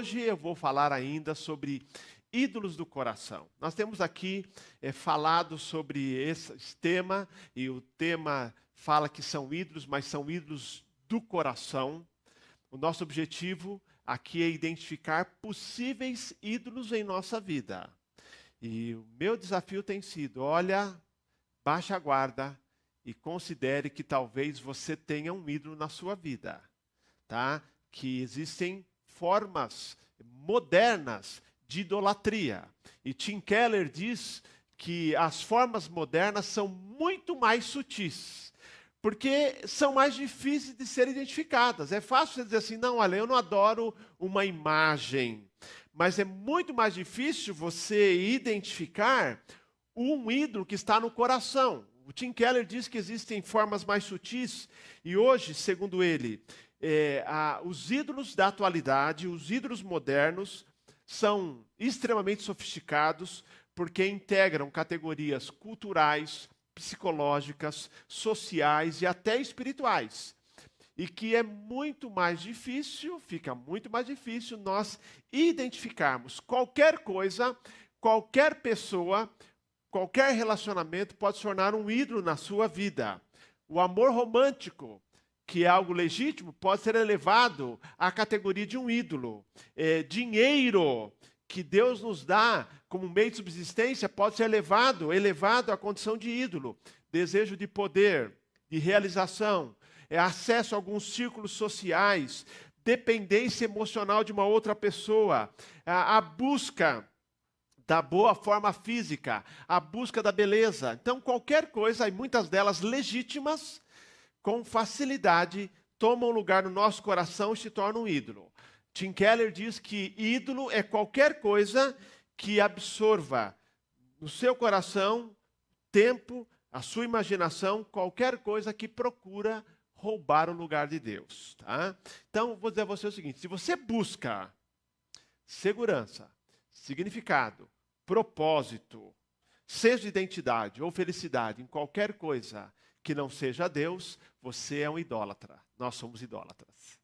hoje eu vou falar ainda sobre ídolos do coração. Nós temos aqui falado sobre esse tema, e o tema fala que são ídolos, mas são ídolos do coração. O nosso objetivo aqui é identificar possíveis ídolos em nossa vida. E o meu desafio tem sido, olha, baixe a guarda e considere que talvez você tenha um ídolo na sua vida, tá? Que existem formas modernas de idolatria. E Tim Keller diz que as formas modernas são muito mais sutis, porque são mais difíceis de serem identificadas. É fácil você dizer assim, não, olha, eu não adoro uma imagem, mas é muito mais difícil você identificar um ídolo que está no coração. O Tim Keller diz que existem formas mais sutis, e hoje, segundo ele, os ídolos da atualidade, os ídolos modernos, são extremamente sofisticados, porque integram categorias culturais, psicológicas, sociais e até espirituais. E que é muito mais difícil, fica muito mais difícil nós identificarmos qualquer coisa, qualquer pessoa, qualquer relacionamento pode se tornar um ídolo na sua vida. O amor romântico, que é algo legítimo, pode ser elevado à categoria de um ídolo. Dinheiro, que Deus nos dá como meio de subsistência, pode ser elevado à condição de ídolo. Desejo de poder, de realização, acesso a alguns círculos sociais, dependência emocional de uma outra pessoa, a busca da boa forma física, a busca da beleza. Então, qualquer coisa, e muitas delas legítimas, com facilidade, tomam lugar no nosso coração e se tornam um ídolo. Tim Keller diz que ídolo é qualquer coisa que absorva no seu coração tempo, a sua imaginação, qualquer coisa que procura roubar o lugar de Deus. Tá? Então, vou dizer a você o seguinte, se você busca segurança, significado, propósito, senso de identidade ou felicidade em qualquer coisa que não seja Deus, você é um idólatra. Nós somos idólatras.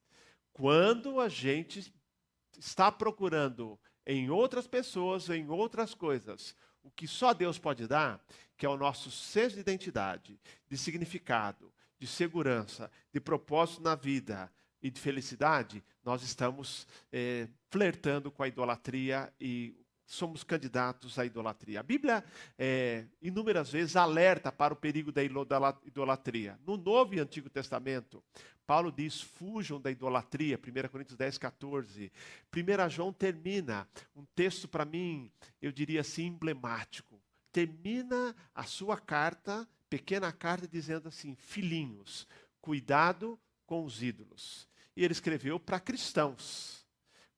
Quando a gente está procurando em outras pessoas, em outras coisas, o que só Deus pode dar, que é o nosso senso de identidade, de significado, de segurança, de propósito na vida e de felicidade, nós estamos flertando com a idolatria e somos candidatos à idolatria. A Bíblia, inúmeras vezes, alerta para o perigo da idolatria. No Novo e Antigo Testamento, Paulo diz, fujam da idolatria, 1 Coríntios 10, 14. 1 João termina, um texto para mim, eu diria assim, emblemático. Termina a sua carta, pequena carta, dizendo assim, filhinhos, cuidado com os ídolos. E ele escreveu para cristãos.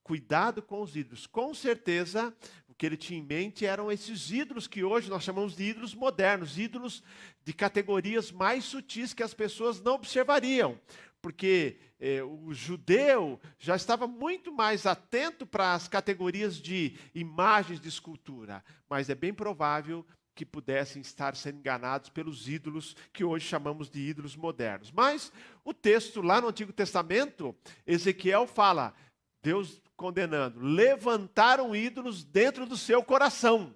Cuidado com os ídolos. Com certeza, o que ele tinha em mente eram esses ídolos que hoje nós chamamos de ídolos modernos, ídolos de categorias mais sutis que as pessoas não observariam. Porque o judeu já estava muito mais atento para as categorias de imagens de escultura. Mas é bem provável que pudessem estar sendo enganados pelos ídolos que hoje chamamos de ídolos modernos. Mas o texto lá no Antigo Testamento, Ezequiel fala, Deus condenando, levantaram ídolos dentro do seu coração.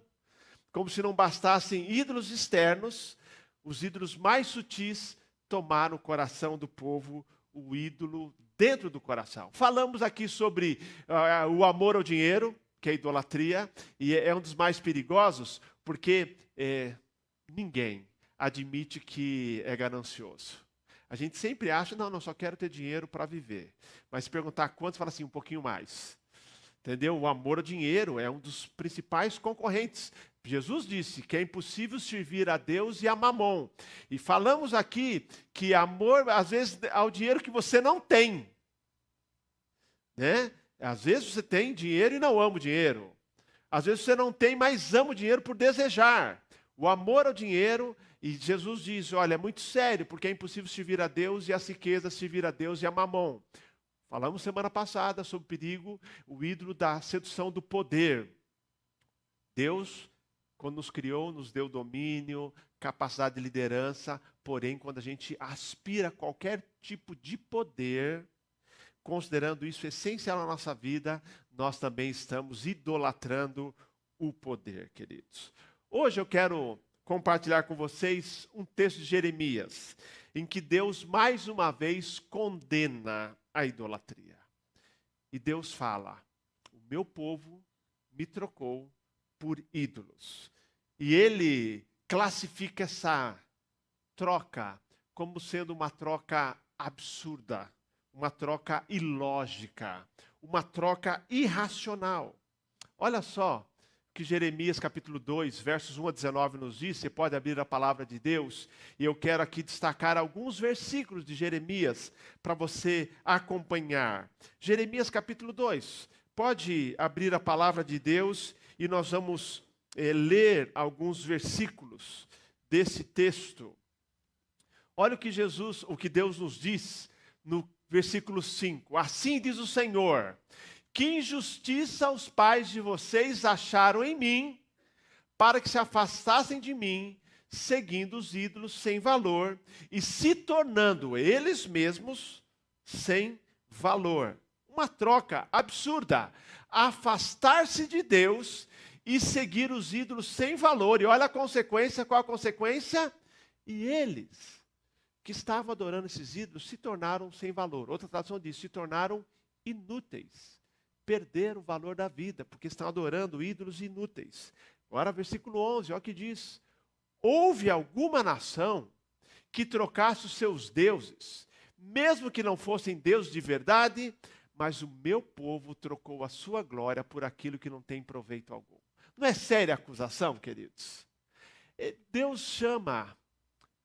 Como se não bastassem ídolos externos, os ídolos mais sutis tomaram o coração do povo, o ídolo dentro do coração. Falamos aqui sobre o amor ao dinheiro, que é a idolatria, e é um dos mais perigosos, porque ninguém admite que é ganancioso. A gente sempre acha, não, só quero ter dinheiro para viver. Mas se perguntar quantos, fala assim, um pouquinho mais. Entendeu? O amor ao dinheiro é um dos principais concorrentes. Jesus disse que é impossível servir a Deus e a Mamon. E falamos aqui que amor, às vezes, ao dinheiro que você não tem. Né? Às vezes você tem dinheiro e não ama o dinheiro. Às vezes você não tem, mas ama o dinheiro por desejar. O amor ao dinheiro, e Jesus diz, olha, é muito sério, porque é impossível servir a Deus e as riquezas, servir a Deus e a Mamon. Falamos semana passada sobre o perigo, o ídolo da sedução do poder. Deus, quando nos criou, nos deu domínio, capacidade de liderança, porém, quando a gente aspira a qualquer tipo de poder, considerando isso essencial na nossa vida, nós também estamos idolatrando o poder, queridos. Hoje eu quero compartilhar com vocês um texto de Jeremias, em que Deus mais uma vez condena a idolatria. E Deus fala: o meu povo me trocou por ídolos. E ele classifica essa troca como sendo uma troca absurda, uma troca ilógica, uma troca irracional. Olha só que Jeremias capítulo 2, versos 1 a 19 nos diz. Você pode abrir a palavra de Deus, e eu quero aqui destacar alguns versículos de Jeremias para você acompanhar. Jeremias capítulo 2, pode abrir a palavra de Deus e nós vamos ler alguns versículos desse texto. Olha o que Deus nos diz no versículo 5. Assim diz o Senhor: que injustiça os pais de vocês acharam em mim, para que se afastassem de mim, seguindo os ídolos sem valor e se tornando eles mesmos sem valor. Uma troca absurda. Afastar-se de Deus e seguir os ídolos sem valor. E olha a consequência, qual a consequência? E eles que estavam adorando esses ídolos se tornaram sem valor. Outra tradução diz: se tornaram inúteis. Perderam o valor da vida, porque estão adorando ídolos inúteis. Agora, versículo 11, olha o que diz: houve alguma nação que trocasse os seus deuses, mesmo que não fossem deuses de verdade, mas o meu povo trocou a sua glória por aquilo que não tem proveito algum. Não é séria a acusação, queridos? Deus chama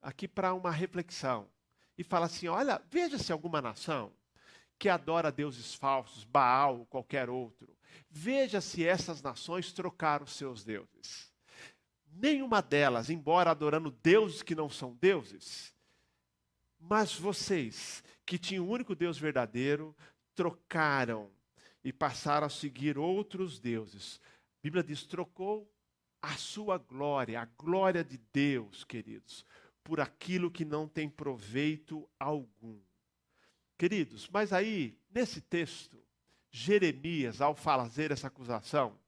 aqui para uma reflexão e fala assim: olha, veja se alguma nação que adora deuses falsos, Baal ou qualquer outro, veja se essas nações trocaram os seus deuses. Nenhuma delas, embora adorando deuses que não são deuses, mas vocês, que tinham o único Deus verdadeiro, trocaram e passaram a seguir outros deuses. A Bíblia diz: trocou a sua glória, a glória de Deus, queridos, por aquilo que não tem proveito algum. Queridos, mas aí, nesse texto, Jeremias, ao fazer essa acusação,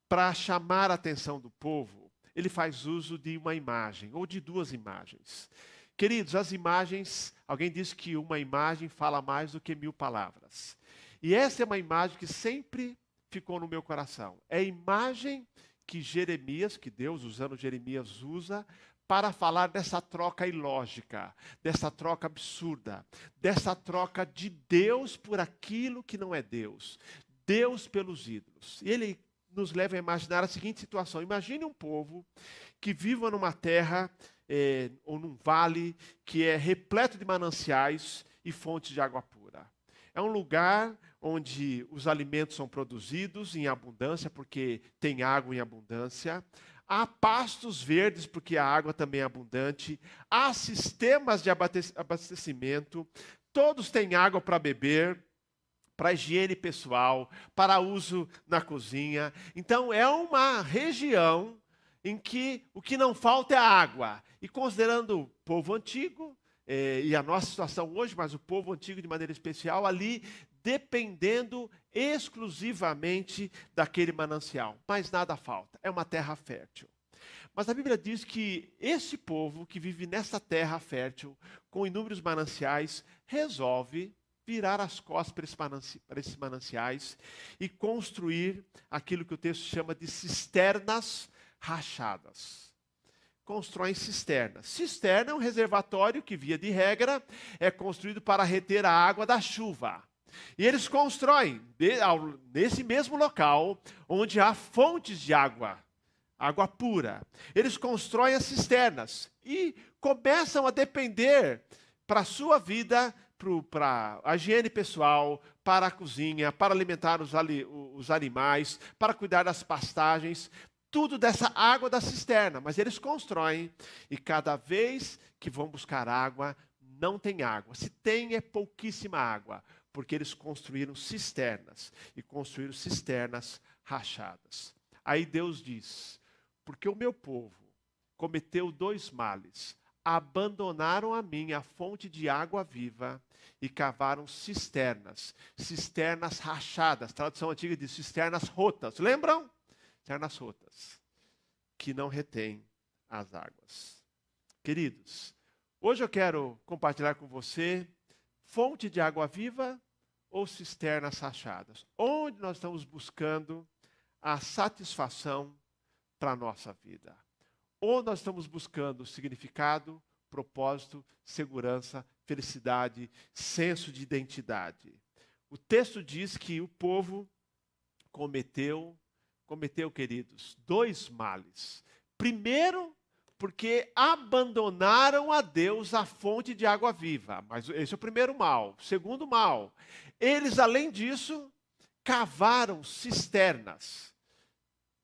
para chamar a atenção do povo, ele faz uso de uma imagem, ou de duas imagens. Queridos, as imagens, alguém diz que uma imagem fala mais do que 1000 palavras. E essa é uma imagem que sempre ficou no meu coração. É a imagem que Jeremias, que Deus, usando Jeremias, usa para falar dessa troca ilógica, dessa troca absurda, dessa troca de Deus por aquilo que não é Deus, Deus pelos ídolos. E ele nos leva a imaginar a seguinte situação: imagine um povo que viva numa terra ou num vale que é repleto de mananciais e fontes de água pura. É um lugar onde os alimentos são produzidos em abundância, porque tem água em abundância. Há pastos verdes, porque a água também é abundante. Há sistemas de abastecimento. Todos têm água para beber, para higiene pessoal, para uso na cozinha. Então, é uma região em que o que não falta é a água. E considerando o povo antigo, e a nossa situação hoje, mas o povo antigo de maneira especial, ali dependendo exclusivamente daquele manancial. Mas nada falta, é uma terra fértil. Mas a Bíblia diz que esse povo que vive nessa terra fértil, com inúmeros mananciais, resolve virar as costas para esses mananciais e construir aquilo que o texto chama de cisternas rachadas. Constroem cisternas. Cisterna é um reservatório que, via de regra, é construído para reter a água da chuva. E eles constroem, nesse mesmo local, onde há fontes de água, água pura. Eles constroem as cisternas e começam a depender para a sua vida, para a higiene pessoal, para a cozinha, para alimentar os animais, para cuidar das pastagens, tudo dessa água da cisterna. Mas eles constroem e cada vez que vão buscar água, não tem água. Se tem, é pouquíssima água, porque eles construíram cisternas e construíram cisternas rachadas. Aí Deus diz: porque o meu povo cometeu 2 males. abandonaram a mim a fonte de água viva e cavaram cisternas, cisternas rachadas, tradução antiga diz cisternas rotas, lembram? Cisternas rotas, que não retêm as águas. Queridos, hoje eu quero compartilhar com você fonte de água viva ou cisternas rachadas. Onde nós estamos buscando a satisfação para a nossa vida? Ou nós estamos buscando significado, propósito, segurança, felicidade, senso de identidade. O texto diz que o povo cometeu, queridos, 2 males. Primeiro, porque abandonaram a Deus a fonte de água viva. Mas esse é o primeiro mal. Segundo mal, eles, além disso, cavaram cisternas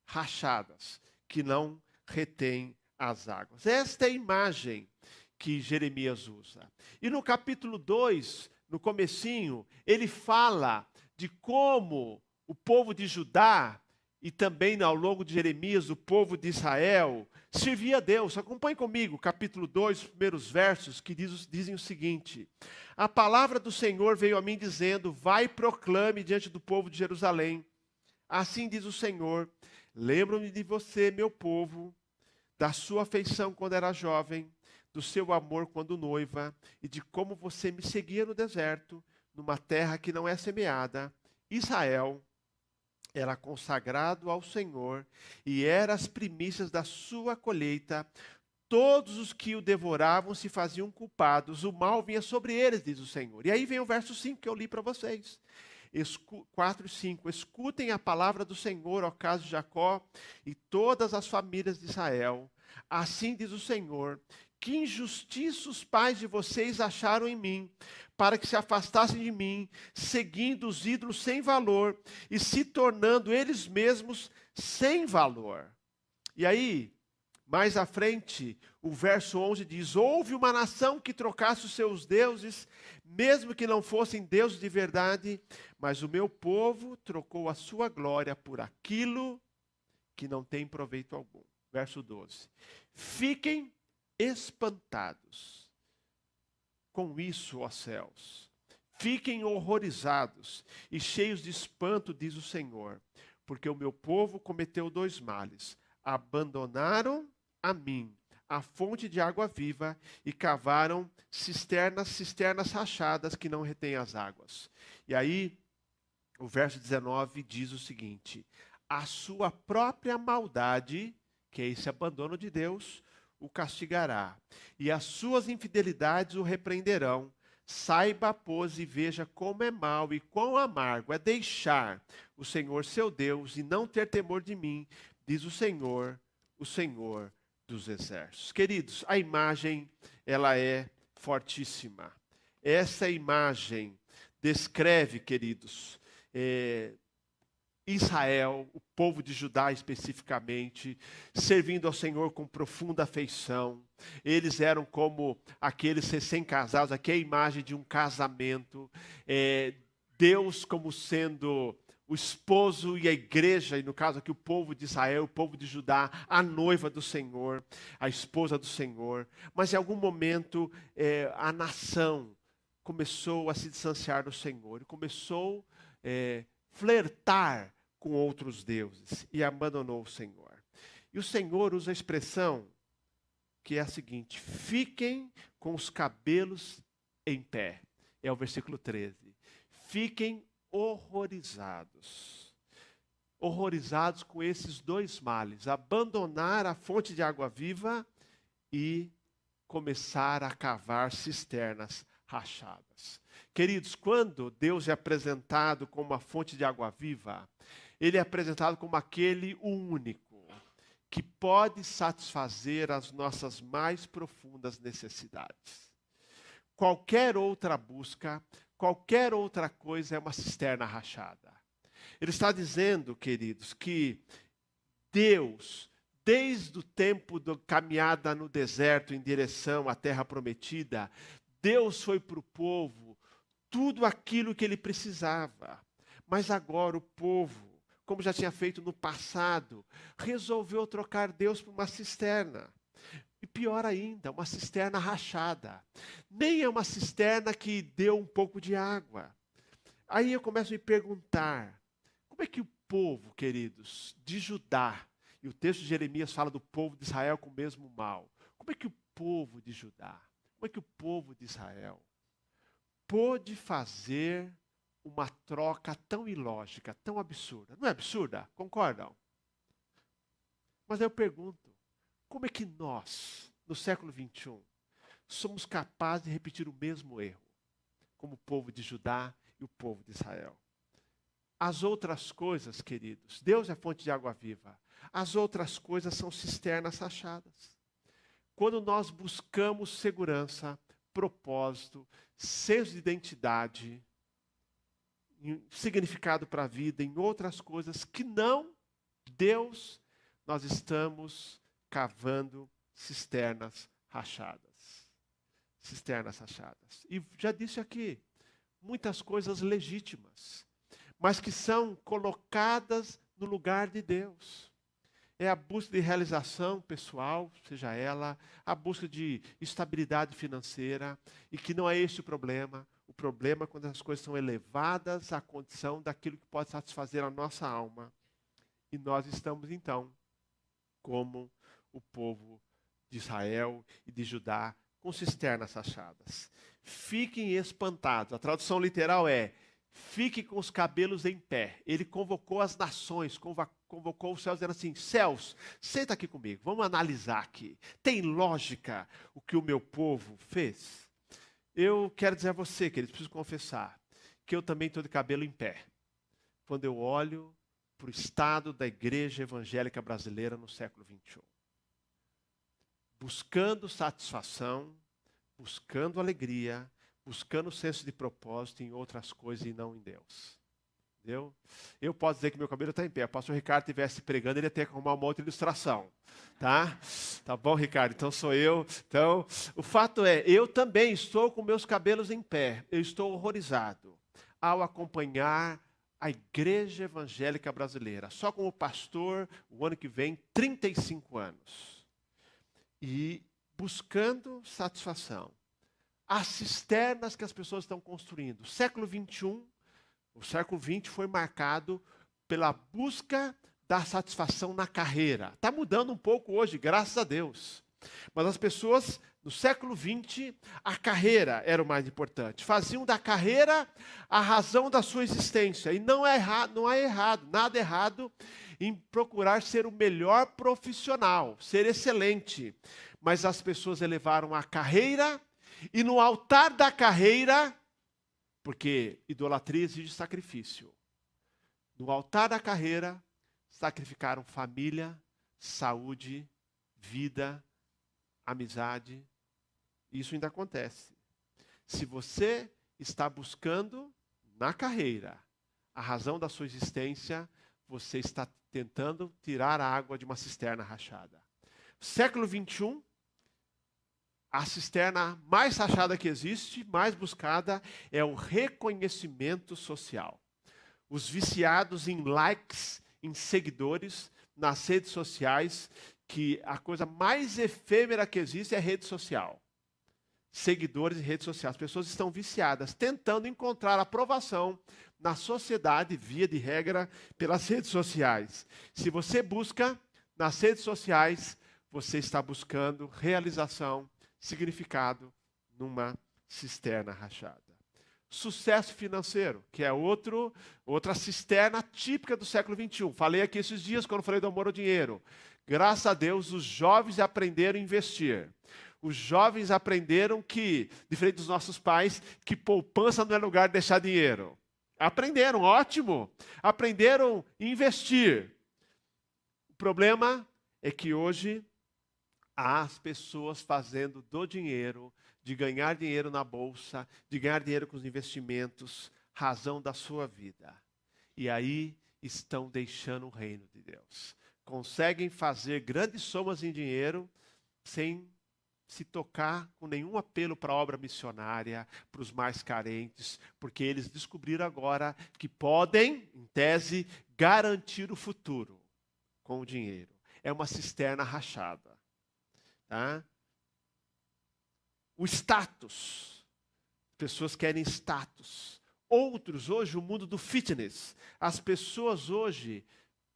rachadas, que não retém as águas. Esta é a imagem que Jeremias usa. E no capítulo 2, no comecinho, ele fala de como o povo de Judá e também ao longo de Jeremias, o povo de Israel servia a Deus. Acompanhe comigo, capítulo 2, os primeiros versos, que dizem o seguinte: a palavra do Senhor veio a mim dizendo, vai e proclame diante do povo de Jerusalém. Assim diz o Senhor, lembro-me de você, meu povo, da sua afeição quando era jovem, do seu amor quando noiva, e de como você me seguia no deserto, numa terra que não é semeada. Israel era consagrado ao Senhor, e era as primícias da sua colheita. Todos os que o devoravam se faziam culpados, o mal vinha sobre eles, diz o Senhor. E aí vem o verso 5 que eu li para vocês. 4 e 5, escutem a palavra do Senhor, ó casa de Jacó, e todas as famílias de Israel. Assim diz o Senhor, que injustiça os pais de vocês acharam em mim, para que se afastassem de mim, seguindo os ídolos sem valor, e se tornando eles mesmos sem valor. E aí, mais à frente, o verso 11 diz, houve uma nação que trocasse os seus deuses, mesmo que não fossem deuses de verdade, mas o meu povo trocou a sua glória por aquilo que não tem proveito algum. Verso 12. Fiquem espantados com isso, ó céus. Fiquem horrorizados e cheios de espanto, diz o Senhor, porque o meu povo cometeu 2 males. Abandonaram a mim a fonte de água viva e cavaram cisternas rachadas que não retêm as águas. E aí, o verso 19 diz o seguinte, a sua própria maldade, que é esse abandono de Deus, o castigará, e as suas infidelidades o repreenderão. Saiba, pois, e veja como é mau e quão amargo é deixar o Senhor seu Deus e não ter temor de mim, diz o Senhor dos exércitos. Queridos, a imagem, ela é fortíssima. Essa imagem descreve, queridos, Israel, o povo de Judá especificamente, servindo ao Senhor com profunda afeição. Eles eram como aqueles recém-casados, aqui é a imagem de um casamento. Deus como sendo o esposo e a igreja, e no caso aqui o povo de Israel, o povo de Judá, a noiva do Senhor, a esposa do Senhor. Mas em algum momento a nação começou a se distanciar do Senhor, e começou a flertar com outros deuses e abandonou o Senhor. E o Senhor usa a expressão que é a seguinte, fiquem com os cabelos em pé. É o versículo 13. Fiquem horrorizados. Horrorizados com esses 2 males. Abandonar a fonte de água viva e começar a cavar cisternas rachadas. Queridos, quando Deus é apresentado como uma fonte de água viva, Ele é apresentado como aquele único que pode satisfazer as nossas mais profundas necessidades. Qualquer outra busca, qualquer outra coisa é uma cisterna rachada. Ele está dizendo, queridos, que Deus, desde o tempo da caminhada no deserto em direção à terra prometida, Deus foi para o povo tudo aquilo que ele precisava. Mas agora o povo, como já tinha feito no passado, resolveu trocar Deus por uma cisterna. E pior ainda, uma cisterna rachada. Nem é uma cisterna que deu um pouco de água. Aí eu começo a me perguntar, como é que o povo, queridos, de Judá, e o texto de Jeremias fala do povo de Israel com o mesmo mal, como é que o povo de Judá, como é que o povo de Israel pôde fazer uma troca tão ilógica, tão absurda? Não é absurda? Concordam? Mas eu pergunto, como é que nós, no século 21, somos capazes de repetir o mesmo erro, como o povo de Judá e o povo de Israel? As outras coisas, queridos, Deus é fonte de água viva. As outras coisas são cisternas rachadas. Quando nós buscamos segurança, propósito, senso de identidade, significado para a vida, em outras coisas que não Deus, nós estamos cavando cisternas rachadas. Cisternas rachadas. E já disse aqui, muitas coisas legítimas, mas que são colocadas no lugar de Deus. É a busca de realização pessoal, seja ela, a busca de estabilidade financeira, e que não é esse o problema. O problema é quando as coisas são elevadas à condição daquilo que pode satisfazer a nossa alma. E nós estamos, então, como o povo de Israel e de Judá, com cisternas rachadas. Fiquem espantados. A tradução literal é: fique com os cabelos em pé. Ele convocou as nações, convocou os céus, dizendo assim: céus, senta aqui comigo, vamos analisar aqui. Tem lógica o que o meu povo fez? Eu quero dizer a você, queridos, preciso confessar, que eu também estou de cabelo em pé. Quando eu olho para o estado da igreja evangélica brasileira no século 21. Buscando satisfação, buscando alegria, buscando senso de propósito em outras coisas e não em Deus. Entendeu? Eu posso dizer que meu cabelo está em pé. Se o pastor Ricardo estivesse pregando, ele ia ter que arrumar uma outra ilustração. Tá? Tá bom, Ricardo? Então sou eu. Então, o fato é, eu também estou com meus cabelos em pé. Eu estou horrorizado ao acompanhar a igreja evangélica brasileira. Só como pastor, o ano que vem, 35 anos. E buscando satisfação. As cisternas que as pessoas estão construindo. O século 21, o século 20 foi marcado pela busca da satisfação na carreira. Está mudando um pouco hoje, graças a Deus. Mas as pessoas, no século 20, a carreira era o mais importante. Faziam da carreira a razão da sua existência. E não há errado, nada errado em procurar ser o melhor profissional, ser excelente. Mas as pessoas elevaram a carreira e no altar da carreira, porque idolatria exige sacrifício. No altar da carreira, sacrificaram família, saúde, vida, amizade. Isso ainda acontece. Se você está buscando na carreira a razão da sua existência, você está tentando tirar a água de uma cisterna rachada. Século 21, a cisterna mais rachada que existe, mais buscada, é o reconhecimento social. Os viciados em likes, em seguidores, nas redes sociais, que a coisa mais efêmera que existe é rede social. Seguidores em redes sociais. As pessoas estão viciadas, tentando encontrar aprovação na sociedade, via de regra, pelas redes sociais. Se você busca nas redes sociais, você está buscando realização, significado numa cisterna rachada. Sucesso financeiro, que é outra cisterna típica do século 21. Falei aqui esses dias quando falei do amor ao dinheiro. Graças a Deus, os jovens aprenderam a investir. Os jovens aprenderam que, diferente dos nossos pais, que poupança não é lugar de deixar dinheiro. Aprenderam, ótimo. Aprenderam a investir. O problema é que hoje há as pessoas fazendo do dinheiro, de ganhar dinheiro na bolsa, de ganhar dinheiro com os investimentos, razão da sua vida. E aí estão deixando o reino de Deus. Conseguem fazer grandes somas em dinheiro sem se tocar com nenhum apelo para a obra missionária, para os mais carentes, porque eles descobriram agora que podem, em tese, garantir o futuro com o dinheiro. É uma cisterna rachada. Tá? o status. Pessoas querem status. Outros, hoje, o mundo do fitness. As pessoas hoje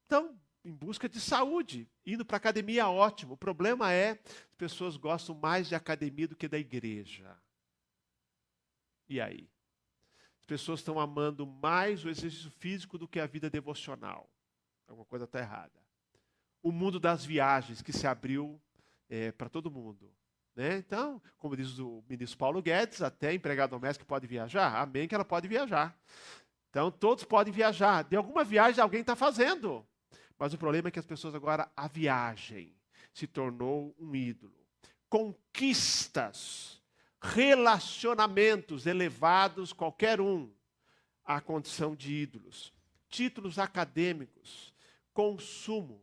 estão em busca de saúde. Indo para a academia, ótimo. O problema é que as pessoas gostam mais de academia do que da igreja. E aí? As pessoas estão amando mais o exercício físico do que a vida devocional. Alguma coisa está errada. O mundo das viagens que se abriu para todo mundo. Né? Então, como diz o ministro Paulo Guedes, até empregada doméstica pode viajar. Amém que ela pode viajar. Então, todos podem viajar. De alguma viagem alguém está fazendo. Mas o problema é que as pessoas agora, a viagem se tornou um ídolo. Conquistas, relacionamentos elevados, qualquer um, à condição de ídolos. Títulos acadêmicos, consumo.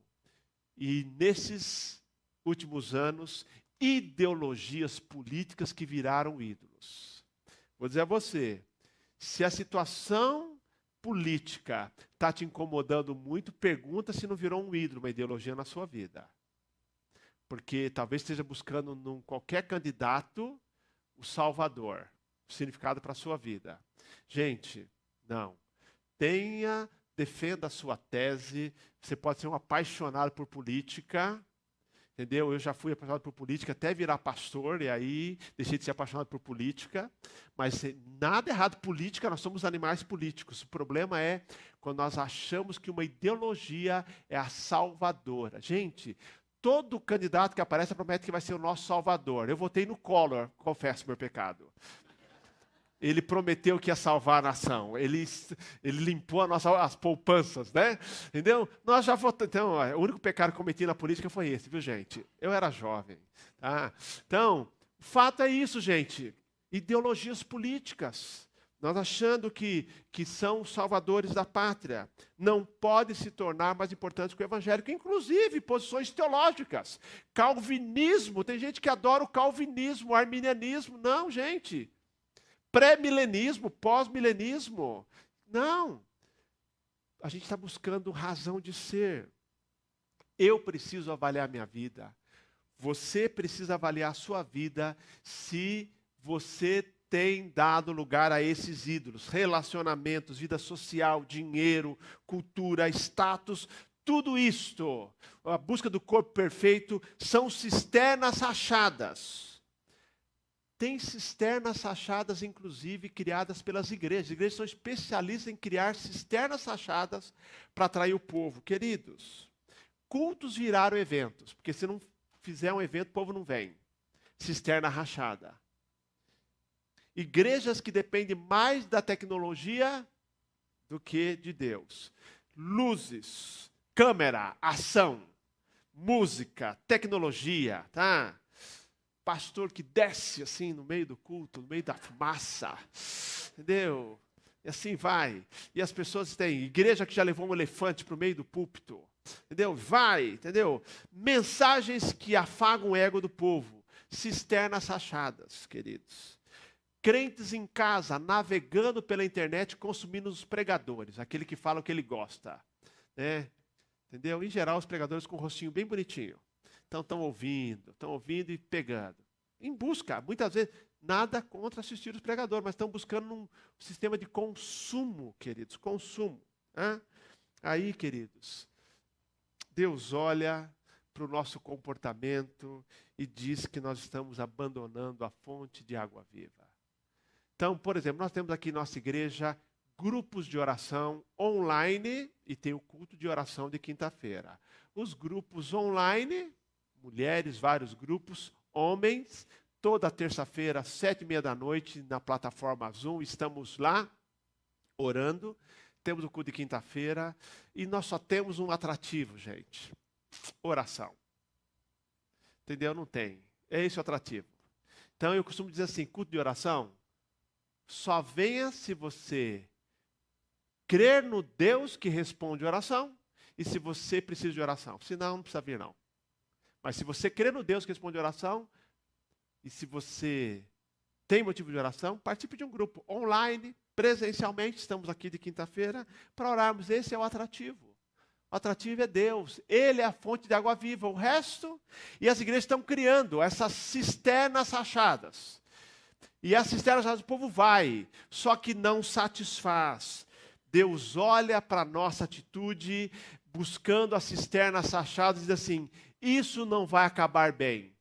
E nesses últimos anos, ideologias políticas que viraram ídolos. Vou dizer a você, se a situação política está te incomodando muito, pergunta se não virou um ídolo, uma ideologia na sua vida. Porque talvez esteja buscando em qualquer candidato o salvador, o significado para a sua vida. Gente, não. Defenda a sua tese. Você pode ser um apaixonado por política, entendeu? Eu já fui apaixonado por política até virar pastor, e aí deixei de ser apaixonado por política. Mas nada errado, política, nós somos animais políticos. O problema é quando nós achamos que uma ideologia é a salvadora. Gente, todo candidato que aparece promete que vai ser o nosso salvador. Eu votei no Collor, confesso meu pecado. Ele prometeu que ia salvar a nação. Ele limpou as poupanças, né? Entendeu? Nós já votamos. Então, o único pecado que cometi na política foi esse, viu, gente? Eu era jovem. Tá? Então, o fato é isso, gente. Ideologias políticas. Nós achando que são os salvadores da pátria. Não pode se tornar mais importantes que o evangélico, inclusive posições teológicas. Calvinismo, tem gente que adora o calvinismo, o arminianismo. Não, gente. Pré-milenismo, pós-milenismo. Não. A gente está buscando razão de ser. Eu preciso avaliar minha vida. Você precisa avaliar a sua vida se você tem dado lugar a esses ídolos. Relacionamentos, vida social, dinheiro, cultura, status. Tudo isto, a busca do corpo perfeito, são cisternas rachadas. Tem cisternas rachadas, inclusive, criadas pelas igrejas. As igrejas são especialistas em criar cisternas rachadas para atrair o povo. Queridos, cultos viraram eventos, porque se não fizer um evento, o povo não vem. Cisterna rachada. Igrejas que dependem mais da tecnologia do que de Deus. Luzes, câmera, ação, música, tecnologia, tá? Pastor que desce assim no meio do culto, no meio da fumaça, entendeu? E assim vai. E as pessoas têm igreja que já levou um elefante para o meio do púlpito, entendeu? Vai, entendeu? Mensagens que afagam o ego do povo, cisternas rachadas, queridos. Crentes em casa, navegando pela internet, consumindo os pregadores, aquele que fala o que ele gosta, né? Entendeu? Em geral, os pregadores com o rostinho bem bonitinho. Então estão ouvindo e pegando. Em busca, muitas vezes, nada contra assistir os pregadores, mas estão buscando um sistema de consumo, queridos, consumo. Hein? Aí, queridos, Deus olha para o nosso comportamento e diz que nós estamos abandonando a fonte de água viva. Então, por exemplo, nós temos aqui em nossa igreja grupos de oração online e tem o culto de oração de quinta-feira. Os grupos online, mulheres, vários grupos, homens, toda terça-feira, às 7h30 na plataforma Zoom, estamos lá orando. Temos o culto de quinta-feira e nós só temos um atrativo, gente. Oração. Entendeu? Não tem. É esse o atrativo. Então eu costumo dizer assim, culto de oração, só venha se você crer no Deus que responde oração e se você precisa de oração. Senão, não precisa vir não. Mas se você crer no Deus que responde oração e se você tem motivo de oração, participe de um grupo online, presencialmente, estamos aqui de quinta-feira, para orarmos. Esse é o atrativo. O atrativo é Deus. Ele é a fonte de água viva. O resto, e as igrejas estão criando essas cisternas rachadas. E a cisterna rachada, o povo vai, só que não satisfaz. Deus olha para a nossa atitude, buscando as cisternas rachadas, e diz assim: isso não vai acabar bem.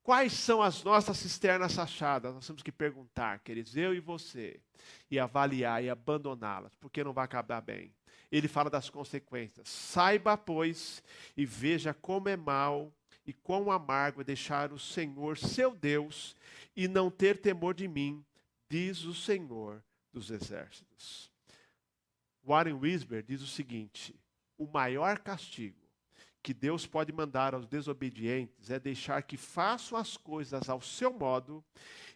Quais são as nossas cisternas rachadas? Nós temos que perguntar, queridos, eu e você, e avaliar e abandoná-las, porque não vai acabar bem. Ele fala das consequências. Saiba, pois, e veja como é mau e quão amargo é deixar o Senhor, seu Deus, e não ter temor de mim, diz o Senhor dos Exércitos. Warren Wiersbe diz o seguinte: o maior castigo que Deus pode mandar aos desobedientes é deixar que façam as coisas ao seu modo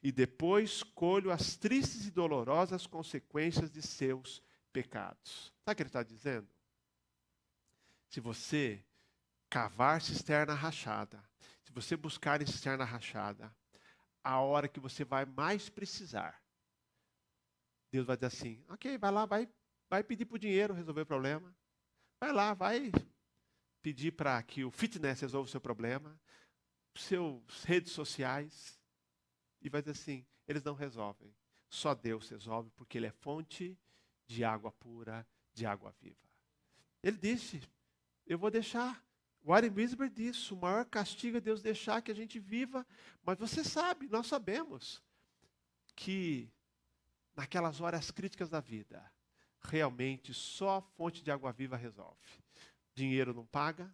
e depois colham as tristes e dolorosas consequências de seus pecados. Sabe o que ele está dizendo? Se você cavar cisterna rachada, se você buscar em cisterna rachada, a hora que você vai mais precisar, Deus vai dizer assim: ok, vai lá, vai pedir por dinheiro resolver o problema. Vai lá, vai pedir para que o fitness resolva o seu problema, suas redes sociais, e vai dizer assim: eles não resolvem. Só Deus resolve, porque Ele é fonte de água pura, de água viva. Ele disse: eu vou deixar. Warren Wiersbe disse: o maior castigo é Deus deixar que a gente viva. Mas você sabe, nós sabemos que naquelas horas críticas da vida, realmente só a fonte de água viva resolve. Dinheiro não paga,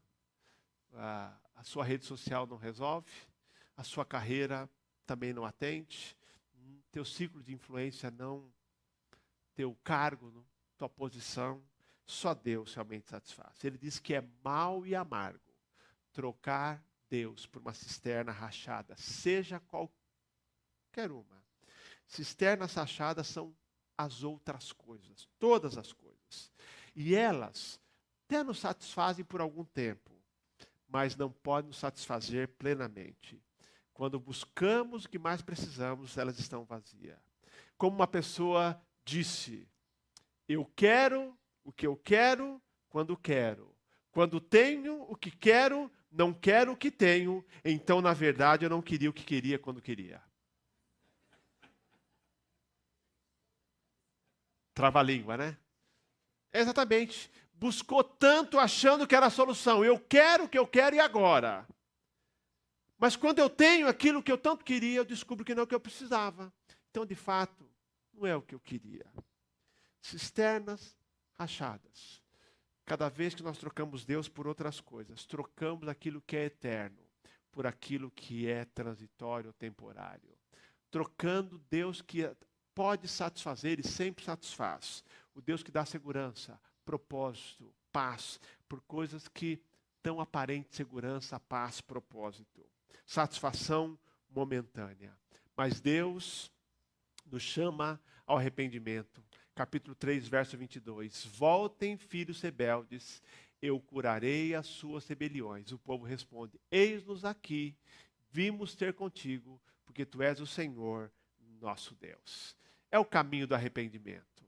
a sua rede social não resolve, a sua carreira também não atende, teu ciclo de influência não, teu cargo, tua posição, só Deus realmente satisfaz. Ele diz que é mau e amargo trocar Deus por uma cisterna rachada, seja qualquer uma. Cisternas rachadas são as outras coisas, todas as coisas. E elas até nos satisfazem por algum tempo, mas não podem nos satisfazer plenamente. Quando buscamos o que mais precisamos, elas estão vazias. Como uma pessoa disse: eu quero o que eu quero, quando quero. Quando tenho o que quero, não quero o que tenho, então, na verdade, eu não queria o que queria quando queria. Trava-língua, né? Exatamente. Buscou tanto achando que era a solução. Eu quero o que eu quero e agora. Mas quando eu tenho aquilo que eu tanto queria, eu descubro que não é o que eu precisava. Então, de fato, não é o que eu queria. Cisternas rachadas. Cada vez que nós trocamos Deus por outras coisas, trocamos aquilo que é eterno por aquilo que é transitório ou temporário. Trocando Deus que pode satisfazer e sempre satisfaz. O Deus que dá segurança, propósito, paz, por coisas que dão aparente segurança, paz, propósito. Satisfação momentânea. Mas Deus nos chama ao arrependimento. Capítulo 3, verso 22. Voltem, filhos rebeldes, eu curarei as suas rebeliões. O povo responde: eis-nos aqui, vimos ter contigo, porque tu és o Senhor, nosso Deus. É o caminho do arrependimento.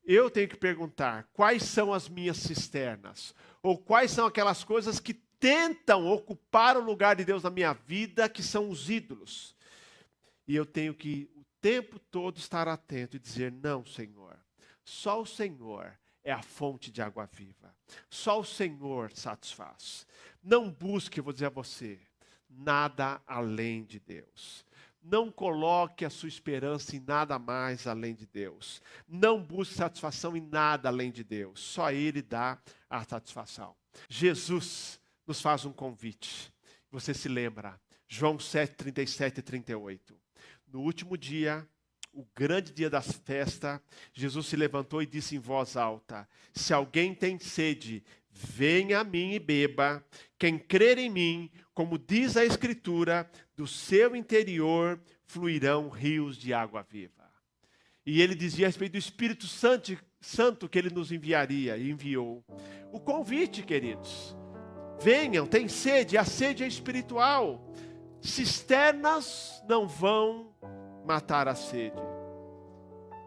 Eu tenho que perguntar: quais são as minhas cisternas? Ou quais são aquelas coisas que tentam ocupar o lugar de Deus na minha vida, que são os ídolos? E eu tenho que o tempo todo estar atento e dizer: não, Senhor, só o Senhor é a fonte de água viva. Só o Senhor satisfaz. Não busque, eu vou dizer a você, nada além de Deus. Não coloque a sua esperança em nada mais além de Deus. Não busque satisfação em nada além de Deus. Só Ele dá a satisfação. Jesus nos faz um convite. Você se lembra? João 7, 37 e 38. No último dia, o grande dia da festa, Jesus se levantou e disse em voz alta: se alguém tem sede, venha a mim e beba. Quem crer em mim, como diz a Escritura, do seu interior fluirão rios de água viva. E ele dizia a respeito do Espírito Santo que ele nos enviaria, e enviou. O convite, queridos: venham, tem sede, a sede é espiritual. Cisternas não vão matar a sede.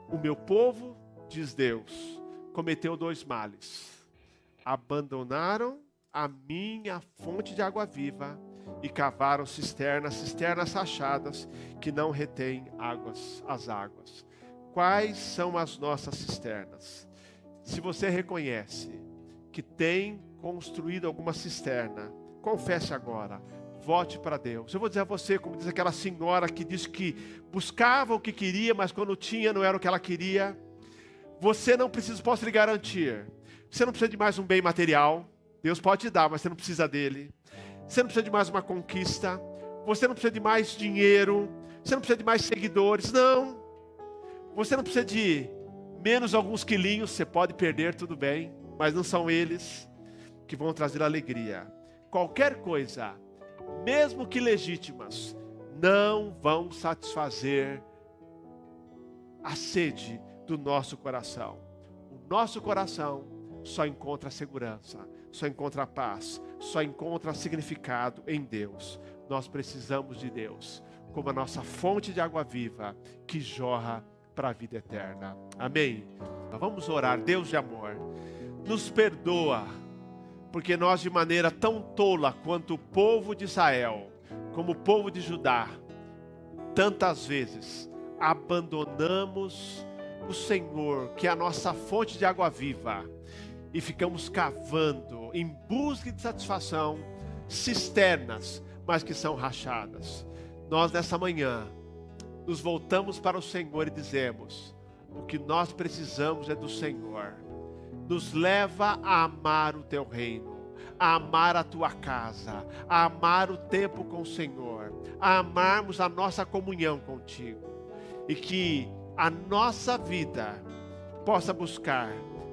O meu povo, diz Deus, cometeu 2 males. Abandonaram a minha fonte de água viva e cavaram cisternas rachadas que não retêm as águas. Quais são as nossas cisternas? Se você reconhece que tem construído alguma cisterna, confesse agora, volte para Deus. Eu vou dizer a você, como diz aquela senhora que disse que buscava o que queria, mas quando tinha não era o que ela queria. Você não precisa, posso lhe garantir, você não precisa de mais um bem material. Deus pode te dar, mas você não precisa dele. Você não precisa de mais uma conquista. Você não precisa de mais dinheiro. Você não precisa de mais seguidores. Não. Você não precisa de menos alguns quilinhos. Você pode perder, tudo bem. Mas não são eles que vão trazer alegria. Qualquer coisa, mesmo que legítimas, não vão satisfazer a sede do nosso coração. O nosso coração só encontra segurança, só encontra paz, só encontra significado em Deus. Nós precisamos de Deus como a nossa fonte de água viva que jorra para a vida eterna. Amém? Vamos orar. Deus de amor, nos perdoa, porque nós, de maneira tão tola quanto o povo de Israel, como o povo de Judá, tantas vezes abandonamos o Senhor, que é a nossa fonte de água viva, e ficamos cavando em busca de satisfação cisternas, mas que são rachadas. Nós nessa manhã nos voltamos para o Senhor e dizemos: o que nós precisamos é do Senhor. Nos leva a amar o teu reino, a amar a tua casa, a amar o tempo com o Senhor, a amarmos a nossa comunhão contigo, e que a nossa vida possa buscar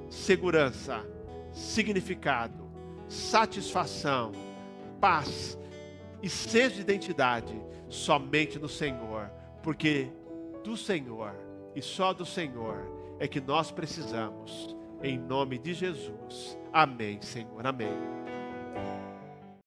segurança, significado, satisfação, paz e senso de identidade somente no Senhor, porque do Senhor e só do Senhor é que nós precisamos, em nome de Jesus. Amém, Senhor, amém.